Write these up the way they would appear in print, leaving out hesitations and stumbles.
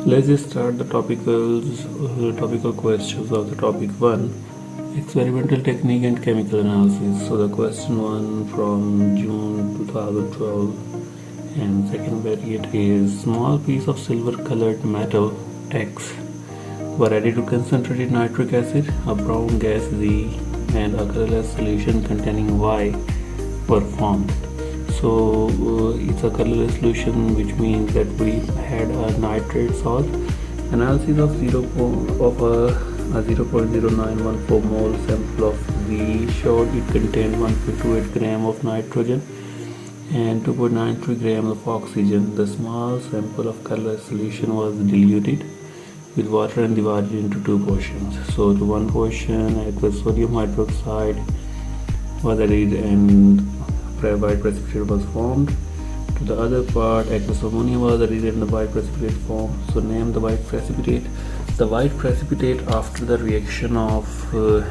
Let's just start the topical questions of the topic 1, experimental technique and chemical analysis. So the question 1 from June 2012, and second variant is small piece of silver colored metal X were added to concentrated nitric acid, a brown gas Z, and a colorless solution containing Y were formed. So it's a colorless solution, which means that we had a nitrate salt. Analysis of a 0.0914 mole sample of V showed it contained 1.28 gram of nitrogen and 2.93 grams of oxygen. The small sample of colorless solution was diluted with water and divided into two portions. So to one portion, aqueous sodium hydroxide was added and white precipitate was formed. To the other part, aqueous ammonia was added and the white precipitate formed. So name the white precipitate. The white precipitate after the reaction of the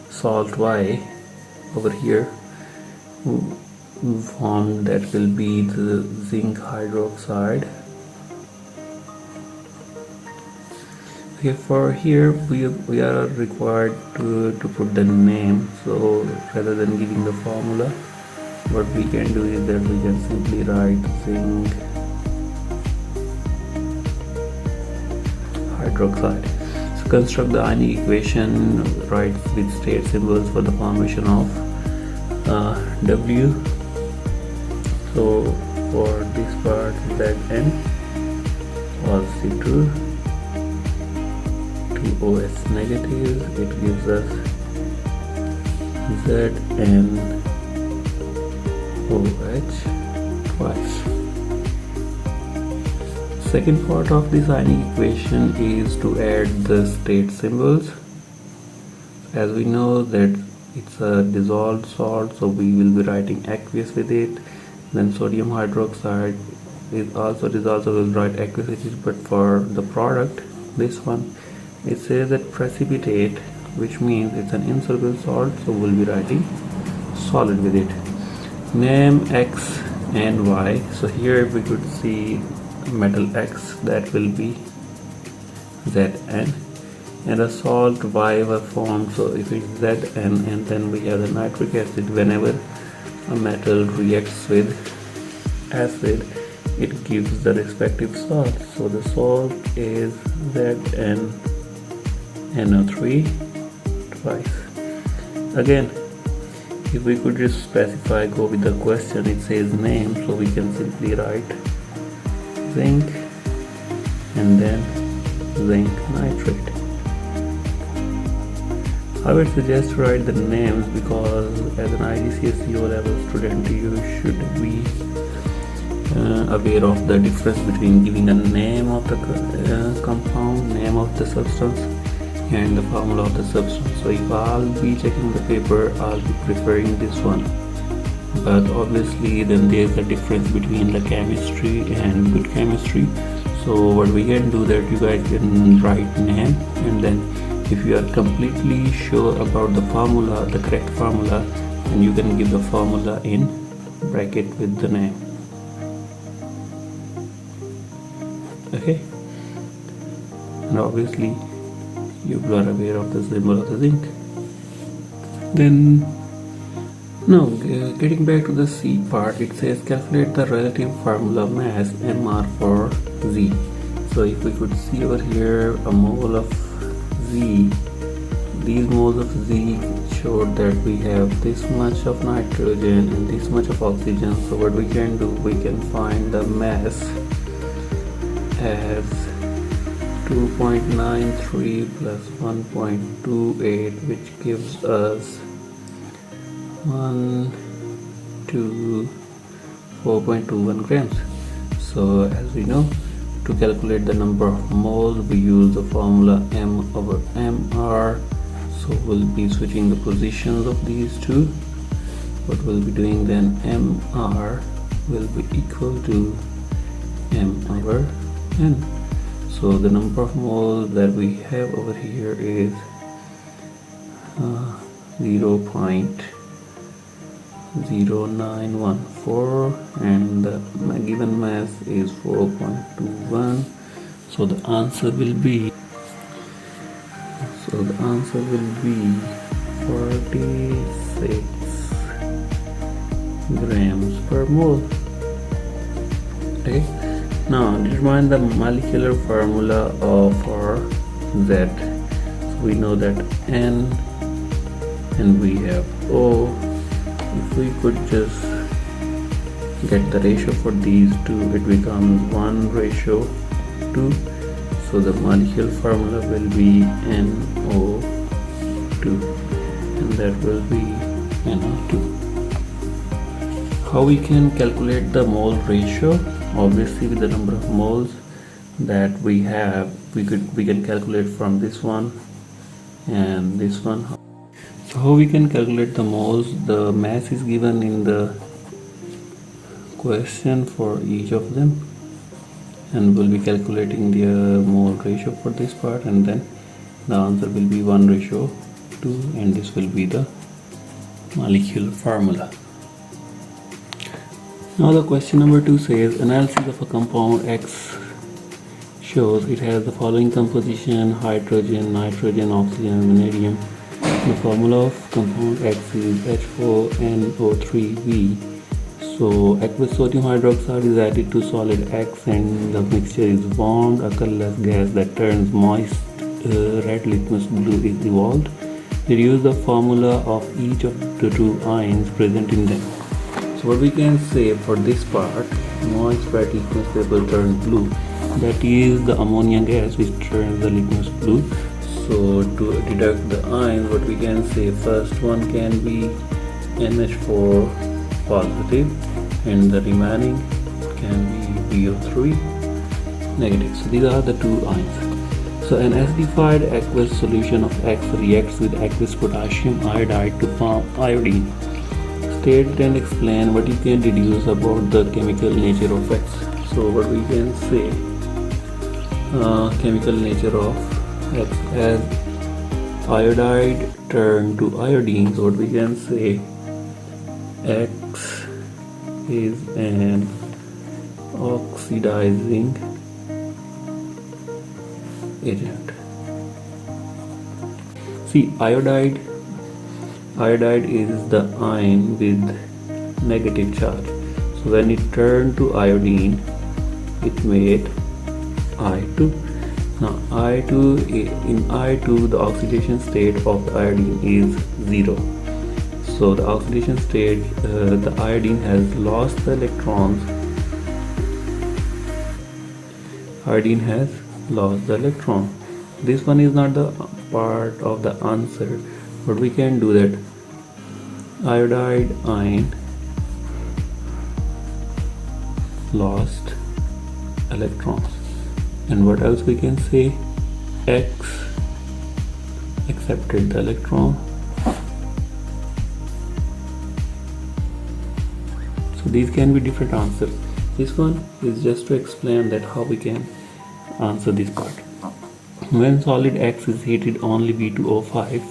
salt Y over here formed, that will be the zinc hydroxide. Okay, for here we are required to put the name. So rather than giving the formula, what we can do is that we can simply write zinc hydroxide. So construct the ionic equation, write with state symbols for the formation of W. So for this part, Zn was C2 OS negative, it gives us ZnOH twice. Second part of this ionic equation is to add the state symbols. As we know that it's a dissolved salt, so we will be writing aqueous with it. Then sodium hydroxide is also dissolved, so we'll write aqueous with it. But for the product, this one, it says that precipitate, which means it's an insoluble salt, so we'll be writing solid with it. Name X and Y. So here we could see metal X, that will be Zn, and a salt Y were formed. So if it's Zn, and then we have the nitric acid. Whenever a metal reacts with acid, it gives the respective salt. So the salt is ZnNO3 twice. Again, if we could just specify, go with the question, it says name, so we can simply write zinc and then zinc nitrate. I would suggest to write the names because as an IGCSE level student, you should be aware of the difference between giving a name of the compound, name of the substance, and the formula of the substance. So if I'll be checking the paper, I'll be preferring this one. But obviously then there's a difference between the chemistry and good chemistry. So what we can do, that you guys can write name, and then if you are completely sure about the formula, the correct formula, then you can give the formula in bracket with the name. Okay, and obviously you are aware of the symbol of the zinc. Then now getting back to the C part, it says calculate the relative formula mass Mr for Z. So if we could see over here a mole of Z, these moles of Z showed that we have this much of nitrogen and this much of oxygen. So what we can do, we can find the mass as 2.93 plus 1.28, which gives us 4.21 grams. So as we know, to calculate the number of moles, we use the formula M over Mr. So we'll be switching the positions of these two. What we'll be doing then, Mr will be equal to M over N. So the number of moles that we have over here is 0.0 0.0914 and the given mass is 4.21. So the answer will be 46 grams per mole. Okay, now determine the molecular formula for Z. So we know that N and we have O. If we could just get the ratio for these two, it becomes 1:2. So the molecular formula will be NO2 and that will be NO2. How we can calculate the mole ratio? Obviously with the number of moles that we have, we can calculate from this one and this one. So how we can calculate the moles? The mass is given in the question for each of them, and we'll be calculating the mole ratio for this part, and then the answer will be 1:2, and this will be the molecular formula. Now the question number 2 says analysis of a compound X shows it has the following composition: hydrogen, nitrogen, oxygen, and vanadium. The formula of compound X is H4NO3V. So aqueous sodium hydroxide is added to solid X and the mixture is warmed. A colorless gas that turns moist red litmus blue is evolved. Deduce the formula of each of the two ions present in them. So what we can say for this part, moist red litmus will turn blue. That is the ammonia gas which turns the litmus blue. So to deduct the ions, what we can say, first one can be NH4 positive and the remaining can be BO3 negative. So these are the two ions. So an acidified aqueous solution of X reacts with aqueous potassium iodide to form iodine. State and explain what you can deduce about the chemical nature of X. So what we can say, chemical nature of X, as iodide turn to iodine. So what we can say, X is an oxidizing agent. See, iodide is the ion with negative charge. So when it turned to iodine, it made I2. Now in I2 the oxidation state of the iodine is 0. So the oxidation state, the iodine has lost the electrons. Iodine has lost the electron. This one is not the part of the answer, but we can do that. Iodide ion lost electrons. And what else we can say? X accepted the electron. So these can be different answers. This one is just to explain that how we can answer this part. When solid X is heated, only B2O5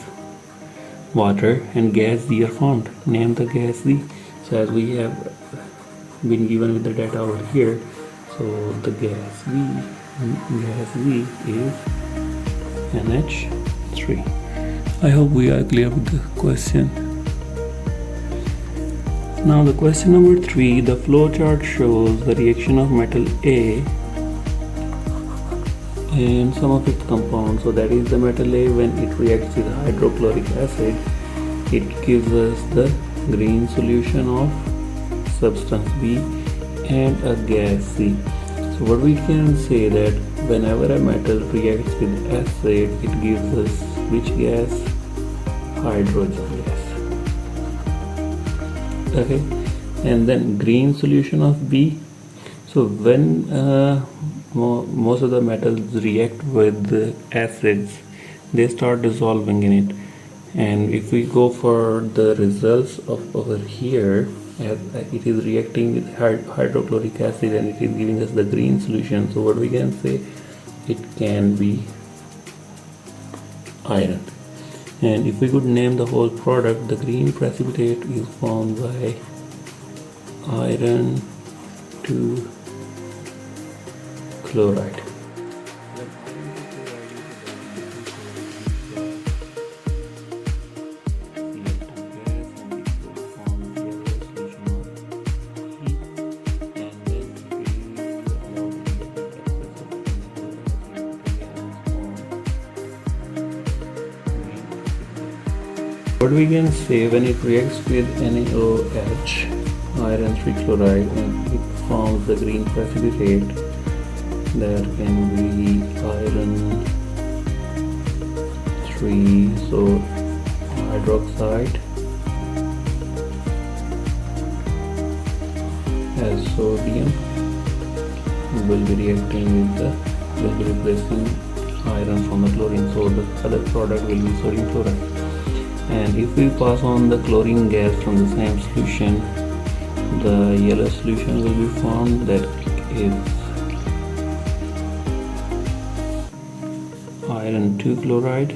water and gas Z are formed. Name the gas Z. So as we have been given with the data over here, so the gas Z is NH3. I hope we are clear with the question. Now the question number 3, the flow chart shows the reaction of metal A and some of its compounds. So that is the metal A, when it reacts with hydrochloric acid, it gives us the green solution of substance B and a gas C. So what we can say, that whenever a metal reacts with acid, it gives us which gas? Hydrogen gas. Okay, and then green solution of B. So when most of the metals react with the acids, they start dissolving in it. And if we go for the results of over here, as it is reacting with hydrochloric acid and it is giving us the green solution. So what we can say, it can be iron. And if we could name the whole product, the green precipitate is formed by iron 2 chloride. What we can say, when it reacts with NaOH, iron 3 chloride, and it forms the green precipitate, there can be iron 3, so hydroxide as sodium will be replacing iron from the chlorine, so the other product will be sodium chloride. And if we pass on the chlorine gas from the same solution, the yellow solution will be formed, that is iron 2 chloride.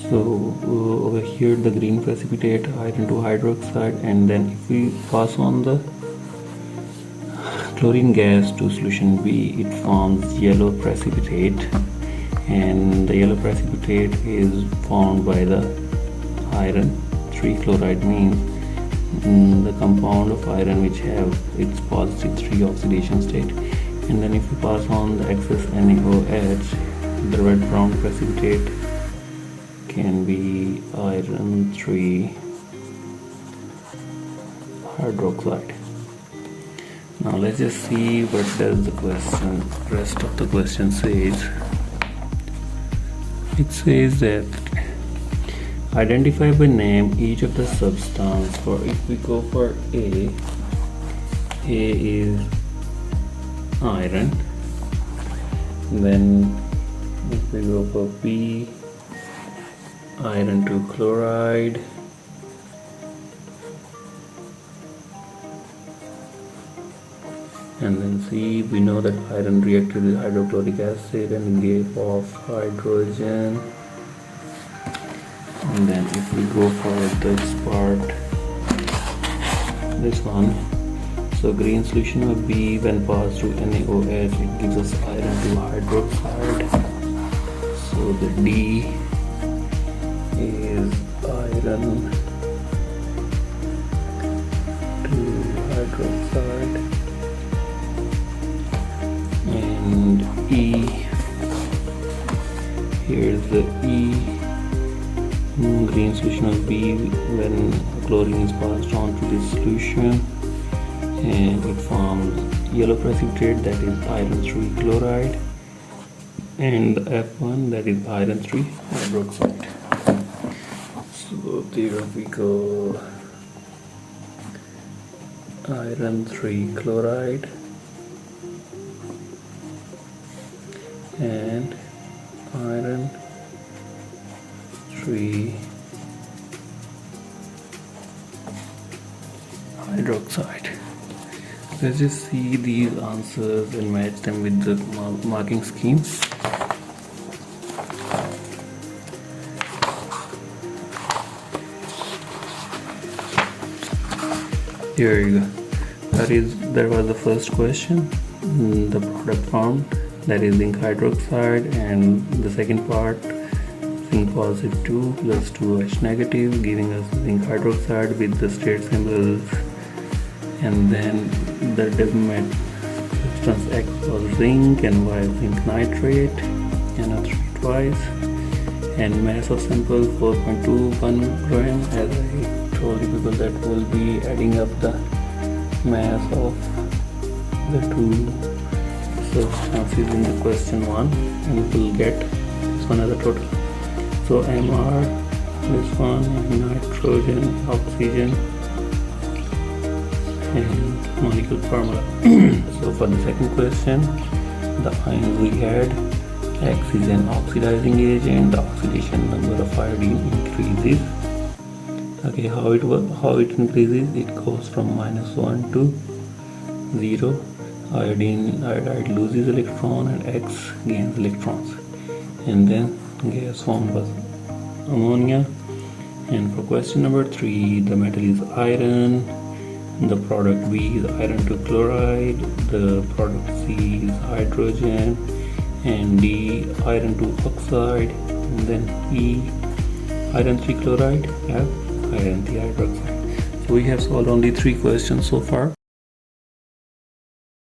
So over here the green precipitate, iron 2 hydroxide, and then if we pass on the chlorine gas to solution B, it forms yellow precipitate, and the yellow precipitate is formed by the iron 3 chloride, means the compound of iron which have its positive 3 oxidation state. And then if we pass on the excess NaOH, the red brown precipitate can be iron 3 hydroxide. Now let's just see what does the rest of the question says. It says that identify by name each of the substance. For if we go for A is iron. Then if we go for B, iron 2 chloride. And then C, we know that iron reacted with hydrochloric acid and gave off hydrogen. And then if we go for this part, this one, so green solution of B when passed through NaOH, it gives us iron 2 hydroxide. So the D is iron 2 hydroxide. And E, here's the E, green solution of B when chlorine is passed on to this solution, and it forms yellow precipitate, that is iron 3 chloride, and the F1, that is iron 3 hydroxide. So there we go, iron 3 chloride and iron 3 hydroxide. Let's just see these answers and match them with the marking scheme. Here you go. That was the first question. The product formed, that is zinc hydroxide, and the second part, zinc positive 2 plus 2H negative, giving us zinc hydroxide with the state symbols. And then the development substance X was zinc and Y zinc nitrate, NO3 twice, and mass of sample 4.21 gram. As I told you people, that will be adding up the mass of the two substances in the question 1, and we will get this one as a total. So MR, this one, nitrogen, oxygen, and molecule formula. So for the second question, the ions we had, X is an oxidizing agent, the oxidation number of iodine increases. Okay, how it increases? It goes from -1 to 0. iodide loses electron and X gains electrons. And then gas formed was ammonia. And for question number 3, the metal is iron. The product B is iron 2 chloride. The product C is hydrogen. And D, iron 2 oxide. And then E, iron 3 chloride. F, iron 3 hydroxide. So we have solved only 3 questions so far.